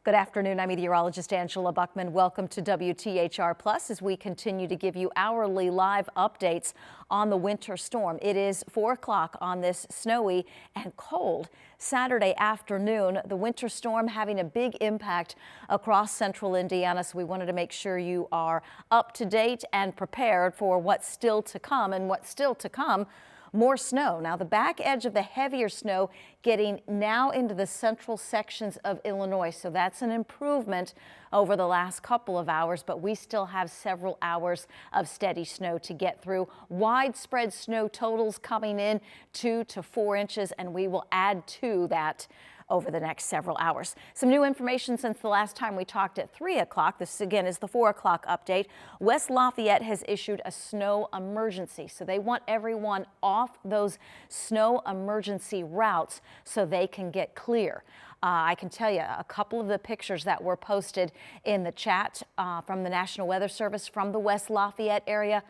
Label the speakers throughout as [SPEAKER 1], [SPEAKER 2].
[SPEAKER 1] Good afternoon. I'm meteorologist Angela Buchman. Welcome to WTHR Plus as we continue to give you hourly live updates on the winter storm. It is 4 o'clock on this snowy and cold Saturday afternoon. The winter storm having a big impact across central Indiana, so we wanted to make sure you are up to date and prepared for what's still to come. And what's still to come, more snow. Now, the back edge of the heavier snow getting now into the central sections of Illinois. So that's an improvement over the last couple of hours, but we still have several hours of steady snow to get through. Widespread snow totals coming in 2 to 4 inches, and we will add to that over the next several hours. Some new information since the last time we talked at 3 o'clock. This again is the 4 o'clock update. West Lafayette has issued a snow emergency. So they want everyone off those snow emergency routes so they can get clear. I can tell you a couple of the pictures that were posted in the chat from the National Weather Service from the West Lafayette area.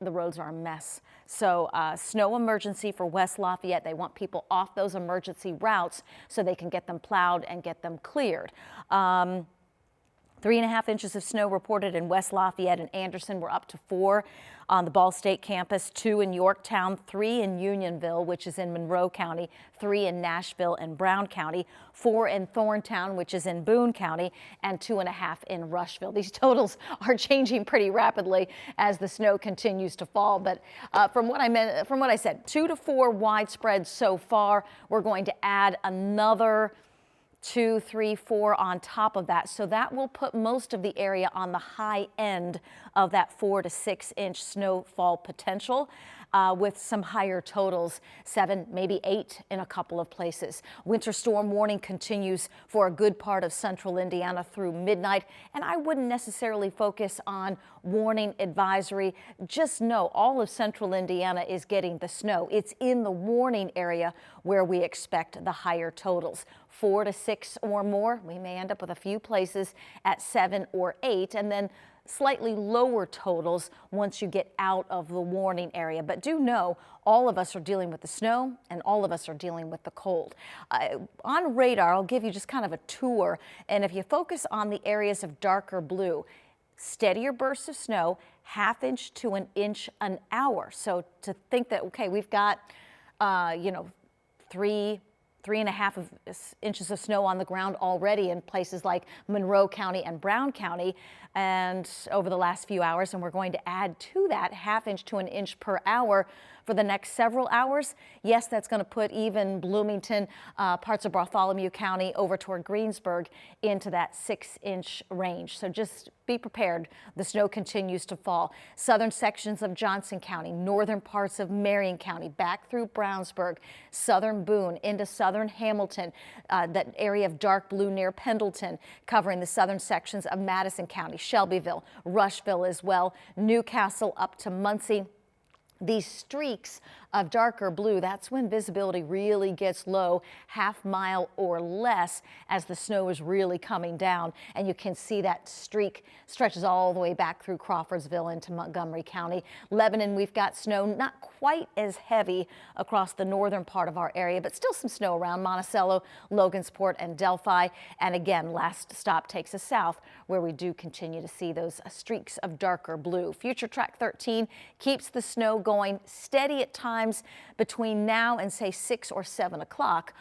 [SPEAKER 1] The roads are a mess. So snow emergency for West Lafayette. They want people off those emergency routes so they can get them plowed and get them cleared. 3.5 inches of snow reported in West Lafayette and Anderson. We're up to 4 on the Ball State campus, 2 in Yorktown, 3 in Unionville, which is in Monroe County, 3 in Nashville and Brown County, 4 in Thorntown, which is in Boone County, and 2.5 in Rushville. These totals are changing pretty rapidly as the snow continues to fall. But from what I said, 2 to 4 widespread so far. We're going to add another 2, 3, 4 on top of that. So that will put most of the area on the high end of that 4 to 6 inch snowfall potential with some higher totals, 7, maybe 8 in a couple of places. Winter storm warning continues for a good part of central Indiana through midnight. And I wouldn't necessarily focus on warning advisory. Just know all of central Indiana is getting the snow. It's in the warning area where we expect the higher totals. 4 to 6 or more. We may end up with a few places at 7 or 8, and then slightly lower totals once you get out of the warning area. But do know all of us are dealing with the snow and all of us are dealing with the cold. On radar, I'll give you just kind of a tour. And if you focus on the areas of darker blue, steadier bursts of snow, 1/2 inch to 1 inch an hour. So to think that, okay, we've got, 3.5 inches of snow on the ground already in places like Monroe County and Brown County and over the last few hours, and we're going to add to that 1/2 inch to 1 inch per hour for the next several hours. Yes, that's going to put even Bloomington, parts of Bartholomew County over toward Greensburg into that 6 inch range. So just be prepared. The snow continues to fall. Southern sections of Johnson County, northern parts of Marion County, back through Brownsburg, southern Boone into southern Hamilton, that area of dark blue near Pendleton, covering the southern sections of Madison County, Shelbyville, Rushville as well, Newcastle up to Muncie. These streaks of darker blue, that's when visibility really gets low, 1/2 mile or less as the snow is really coming down. And you can see that streak stretches all the way back through Crawfordsville into Montgomery County. Lebanon, we've got snow, not quite as heavy across the northern part of our area, but still some snow around Monticello, Logansport, and Delphi. And again, last stop takes us south, where we do continue to see those streaks of darker blue. Future Track 13 keeps the snow going steady at times between now and say 6 or 7 o'clock.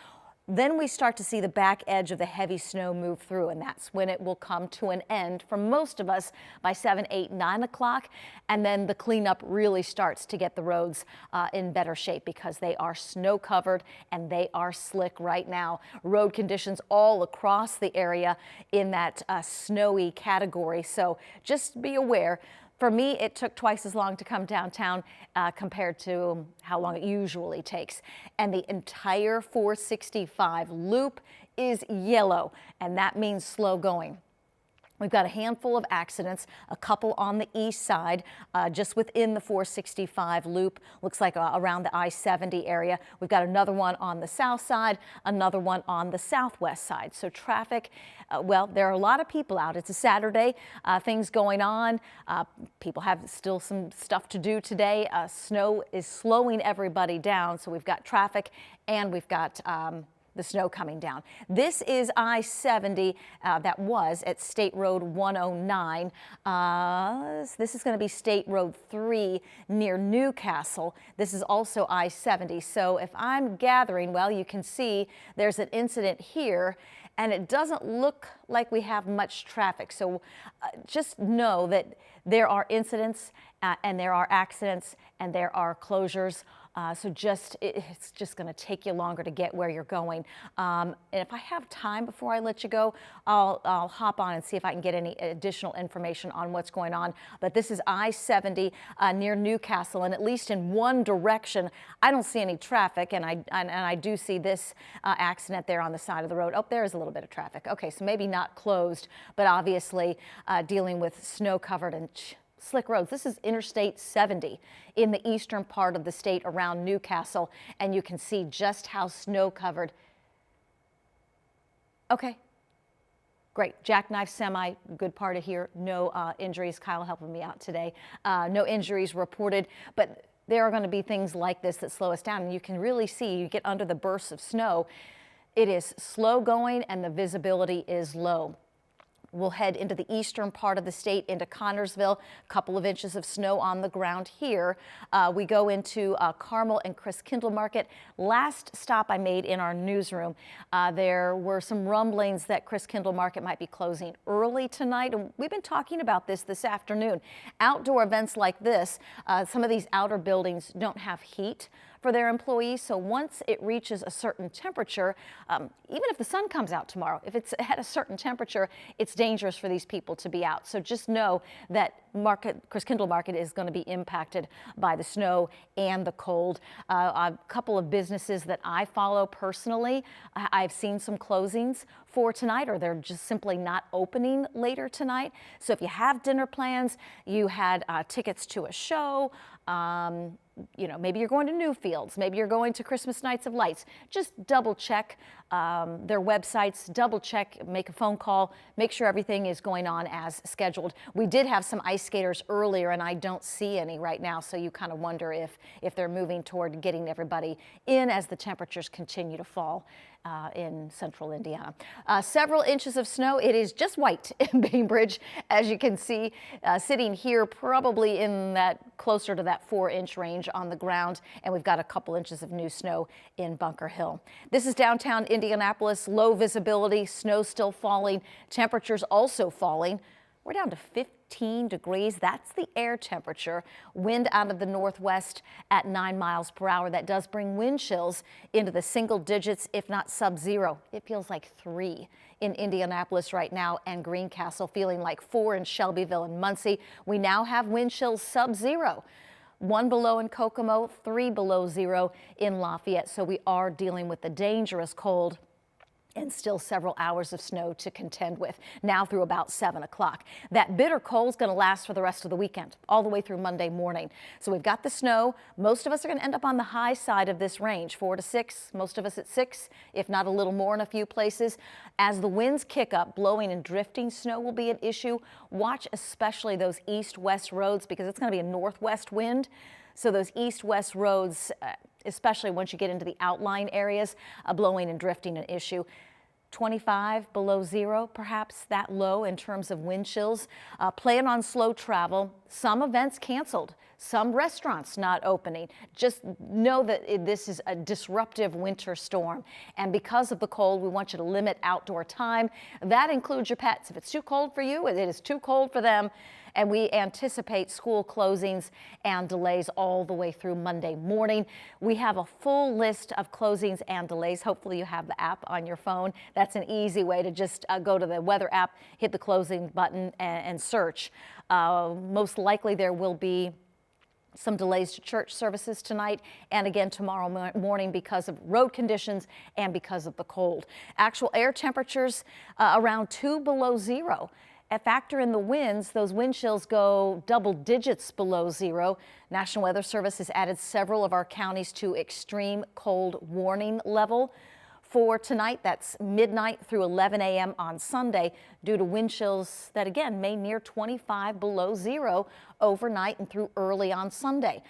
[SPEAKER 1] Then we start to see the back edge of the heavy snow move through, and that's when it will come to an end for most of us by 7, 8, 9 o'clock. And then the cleanup really starts to get the roads in better shape because they are snow covered and they are slick right now. Road conditions all across the area in that snowy category. So just be aware. For me, it took twice as long to come downtown compared to how long it usually takes. And the entire 465 loop is yellow, and that means slow going. We've got a handful of accidents, a couple on the east side, just within the 465 loop, looks like around the I-70 area. We've got another one on the south side, another one on the southwest side. So traffic, well, there are a lot of people out. It's a Saturday, things going on. People have still some stuff to do today. Snow is slowing everybody down, so we've got traffic and we've got the snow coming down. This is I-70 that was at State Road 109. This is going to be State Road 3 near Newcastle. This is also I-70. So if I'm gathering, well, you can see there's an incident here, and it doesn't look like we have much traffic. So just know that there are incidents and there are accidents and there are closures. So it's just going to take you longer to get where you're going. And if I have time before I let you go, I'll hop on and see if I can get any additional information on what's going on. But this is I-70 near Newcastle, and at least in one direction, I don't see any traffic, and I do see this accident there on the side of the road. Oh, there is a little bit of traffic. Okay, so maybe not closed, but obviously dealing with snow-covered and slick roads. This is Interstate 70 in the eastern part of the state around Newcastle, and you can see just how snow covered. Okay, great. Jackknife semi, good part of here. No injuries. Kyle helping me out today. No injuries reported, but there are going to be things like this that slow us down, and you can really see, you get under the bursts of snow, it is slow going and the visibility is low. We'll head into the eastern part of the state, into Connorsville, a couple of inches of snow on the ground here. We go into Carmel and Christkindl Market. Last stop I made in our newsroom, there were some rumblings that Christkindl Market might be closing early tonight. And we've been talking about this afternoon. Outdoor events like this, some of these outer buildings don't have heat for their employees. So once it reaches a certain temperature, even if the sun comes out tomorrow, if it's at a certain temperature, it's dangerous for these people to be out. So just know that Christkindl Market is going to be impacted by the snow and the cold. A couple of businesses that I follow personally, I've seen some closings for tonight, or they're just simply not opening later tonight. So if you have dinner plans, you had tickets to a show, you know, maybe you're going to Newfields, maybe you're going to Christmas Nights of Lights, just double check their websites, double check, make a phone call, make sure everything is going on as scheduled. We did have some ice skaters earlier, and I don't see any right now, so you kind of wonder if they're moving toward getting everybody in as the temperatures continue to fall in central Indiana. Several inches of snow. It is just white in Bainbridge, as you can see, sitting here probably in that closer to that 4-inch range on the ground, and we've got a couple inches of new snow in Bunker Hill. This is downtown Indianapolis. Low visibility, snow still falling, temperatures also falling. We're down to 15 degrees. That's the air temperature. Wind out of the northwest at 9 miles per hour. That does bring wind chills into the single digits, if not sub-zero. It feels like 3 in Indianapolis right now, and Greencastle feeling like 4 in Shelbyville and Muncie. We now have wind chills sub-zero. 1 below in Kokomo, 3 below zero in Lafayette. So we are dealing with the dangerous cold and still several hours of snow to contend with now through about 7 o'clock. That bitter cold is going to last for the rest of the weekend, all the way through Monday morning. So we've got the snow. Most of us are going to end up on the high side of this range, 4 to 6, most of us at 6, if not a little more in a few places. As the winds kick up, blowing and drifting snow will be an issue. Watch especially those east-west roads, because it's going to be a northwest wind. So those east-west roads, especially once you get into the outlying areas, blowing and drifting an issue. 25 below zero, perhaps that low in terms of wind chills. Plan on slow travel. Some events canceled. Some restaurants not opening. Just know that this is a disruptive winter storm. And because of the cold, we want you to limit outdoor time. That includes your pets. If it's too cold for you, it is too cold for them. And we anticipate school closings and delays all the way through Monday morning. We have a full list of closings and delays. Hopefully you have the app on your phone. That's an easy way to just go to the weather app, hit the closing button and search. Most likely there will be some delays to church services tonight and again tomorrow morning because of road conditions and because of the cold. Actual air temperatures around 2 below zero. Factor in the winds, those wind chills go double digits below zero. National Weather Service has added several of our counties to extreme cold warning level for tonight. That's midnight through 11 a.m. on Sunday due to wind chills that again may near 25 below zero overnight and through early on Sunday.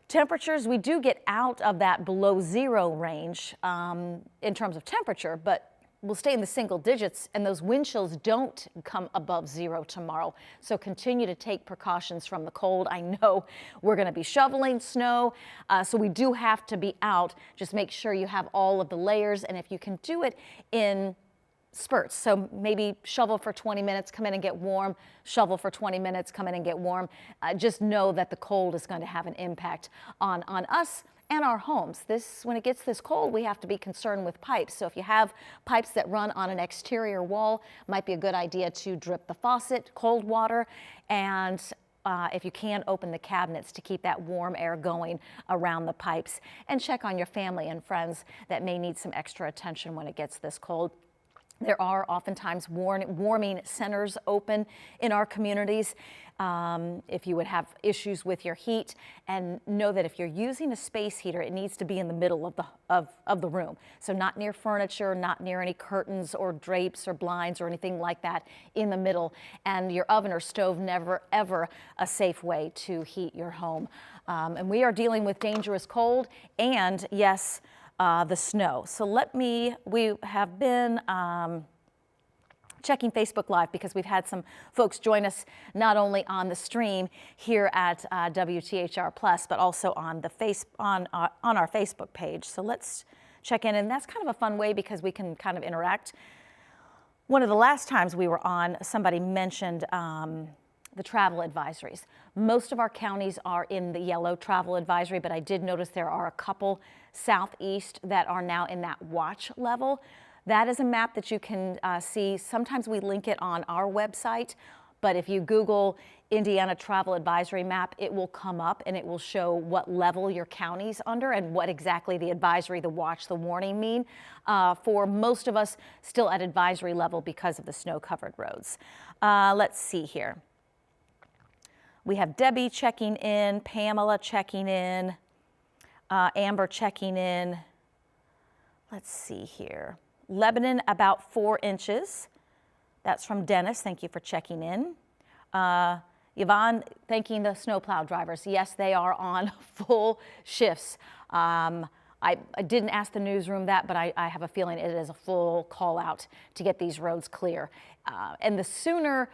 [SPEAKER 1] Temperatures, we do get out of that below zero range in terms of temperature, but we'll stay in the single digits, and those wind chills don't come above zero tomorrow. So continue to take precautions from the cold. I know we're going to be shoveling snow, so we do have to be out. Just make sure you have all of the layers, and if you can do it in spurts. So maybe shovel for 20 minutes, come in and get warm, shovel for 20 minutes, come in and get warm. Just know that the cold is going to have an impact on us and our homes. When it gets this cold, we have to be concerned with pipes. So if you have pipes that run on an exterior wall, might be a good idea to drip the faucet, cold water, and if you can, open the cabinets to keep that warm air going around the pipes, and check on your family and friends that may need some extra attention when it gets this cold. There are oftentimes warming centers open in our communities if you would have issues with your heat. And know that if you're using a space heater, it needs to be in the middle of the room. So not near furniture, not near any curtains or drapes or blinds or anything like that, in the middle. And your oven or stove, never ever a safe way to heat your home. And we are dealing with dangerous cold and, yes, the snow. So we have been checking Facebook Live because we've had some folks join us not only on the stream here at WTHR Plus, but also on our Facebook page. So let's check in, and that's kind of a fun way because we can kind of interact. One of the last times we were on, somebody mentioned the travel advisories. Most of our counties are in the yellow travel advisory, but I did notice there are a couple southeast that are now in that watch level. That is a map that you can see. Sometimes we link it on our website, but if you Google Indiana Travel Advisory Map, it will come up and it will show what level your county's under and what exactly the advisory, the watch, the warning mean. For most of us, still at advisory level because of the snow-covered roads. Let's see here. We have Debbie checking in, Pamela checking in, Amber checking in. Let's see here. Lebanon, about 4 inches. That's from Dennis. Thank you for checking in. Yvonne, thanking the snowplow drivers. Yes, they are on full shifts. I didn't ask the newsroom that, but I have a feeling it is a full call out to get these roads clear. And the sooner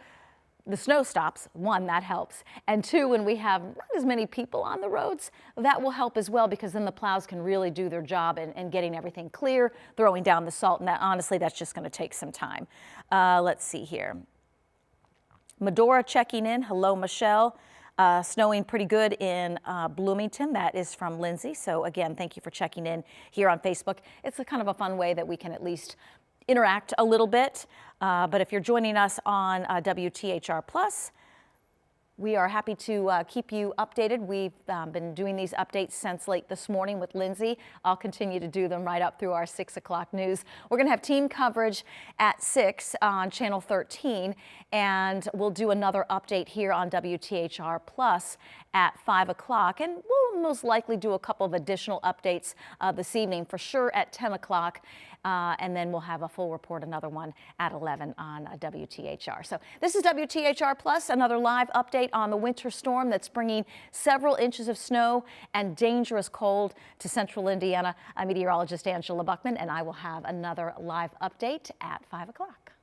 [SPEAKER 1] the snow stops, one, that helps. And two, when we have not as many people on the roads, that will help as well, because then the plows can really do their job in getting everything clear, throwing down the salt, and that, honestly, that's just going to take some time. Let's see here. Medora checking in. Hello, Michelle. Snowing pretty good in Bloomington. That is from Lindsay. So again, thank you for checking in here on Facebook. It's a kind of a fun way that we can at least interact a little bit. But if you're joining us on WTHR Plus, we are happy to keep you updated. We've been doing these updates since late this morning with Lindsay. I'll continue to do them right up through our 6 o'clock news. We're going to have team coverage at 6 on Channel 13, and we'll do another update here on WTHR Plus at 5 o'clock. And we'll most likely do a couple of additional updates this evening, for sure at 10 o'clock. And then we'll have a full report, another one at 11 on WTHR. So this is WTHR Plus, another live update on the winter storm that's bringing several inches of snow and dangerous cold to central Indiana. I'm meteorologist Angela Buchman, and I will have another live update at 5 o'clock.